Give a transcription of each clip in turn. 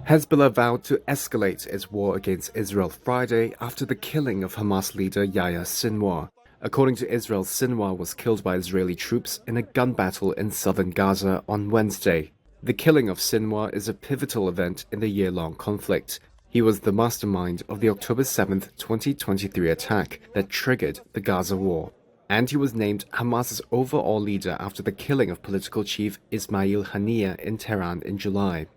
Hezbollah vowed to escalate its war against Israel Friday after the killing of Hamas leader Yahya Sinwar. According to Israel, Sinwar was killed by Israeli troops in a gun battle in southern Gaza on Wednesday. The killing of Sinwar is a pivotal event in the year-long conflict. He was the mastermind of the October 7, 2023 attack that triggered the Gaza war. And he was named Hamas's overall leader after the killing of political chief Ismail Haniyeh in Tehran in July.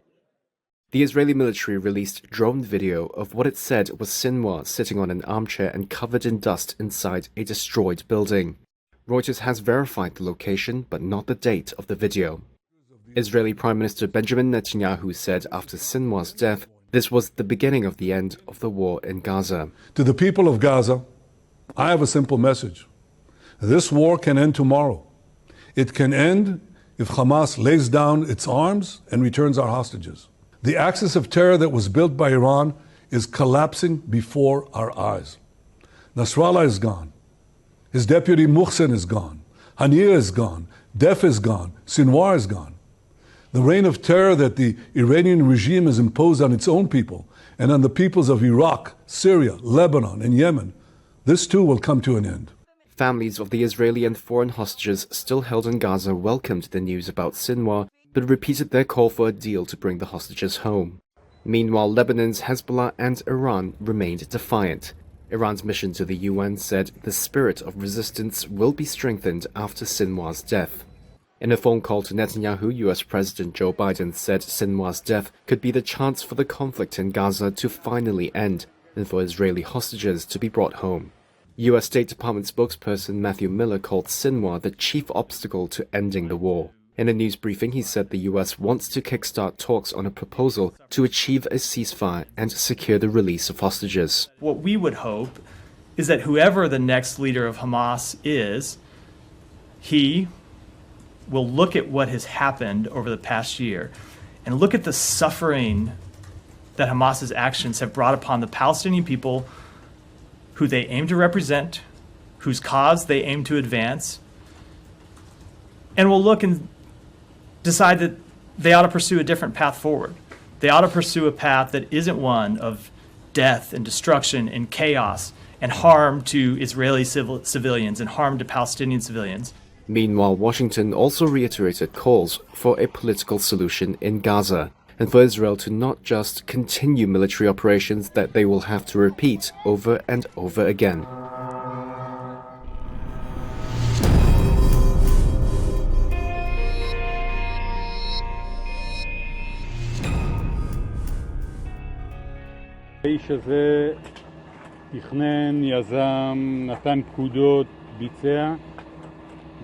The Israeli military released drone video of what it said was Sinwar sitting on an armchair and covered in dust inside a destroyed building. Reuters has verified the location but not the date of the video. Israeli Prime Minister Benjamin Netanyahu said after Sinwar's death, this was the beginning of the end of the war in Gaza. To the people of Gaza, I have a simple message. This war can end tomorrow. It can end if Hamas lays down its arms and returns our hostages. The axis of terror that was built by Iran is collapsing before our eyes. Nasrallah is gone. His deputy Muhsin is gone. Haniyeh is gone. Def is gone. Sinwar is gone. The reign of terror that the Iranian regime has imposed on its own people and on the peoples of Iraq, Syria, Lebanon, and Yemen, this too will come to an end. Families of the Israeli and foreign hostages still held in Gaza welcomed the news about Sinwar, but repeated their call for a deal to bring the hostages home. Meanwhile, Lebanon's Hezbollah and Iran remained defiant. Iran's mission to the UN said the spirit of resistance will be strengthened after Sinwar's death. In a phone call to Netanyahu, US President Joe Biden said Sinwar's death could be the chance for the conflict in Gaza to finally end and for Israeli hostages to be brought home. US State Department spokesperson Matthew Miller called Sinwar the chief obstacle to ending the war. In a news briefing, he said the US wants to kickstart talks on a proposal to achieve a ceasefire and secure the release of hostages. What we would hope is that whoever the next leader of Hamas is, he will look at what has happened over the past year and look at the suffering that Hamas's actions have brought upon the Palestinian people who they aim to represent, whose cause they aim to advance, and will look and decide that they ought to pursue a different path forward. They ought to pursue a path that isn't one of death and destruction and chaos and harm to Israeli civilians and harm to Palestinian civilians. Meanwhile, Washington also reiterated calls for a political solution in Gaza and for Israel to not just continue military operations that they will have to repeat over and over again. האיש הזה תכנן, יזם, נתן פקודות, ביצע,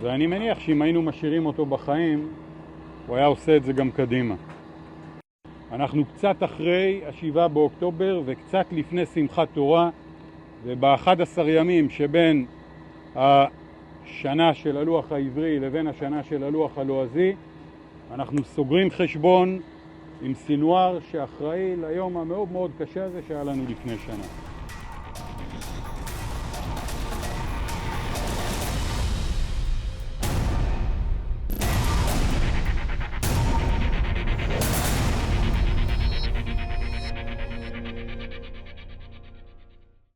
ואני מניח שאם היינו משאירים אותו בחיים, הוא היה עושה את זה גם קדימה. אנחנו קצת אחרי ה7 באוקטובר וקצת לפני שמחת תורה, וב-11 ימים שבין השנה של הלוח העברי לבין השנה של הלוח הלועזי, אנחנו סוגרים חשבון עם סינואר שאחראי ליום המאוד מאוד קשה הזה שהיה לנו לפני שנה.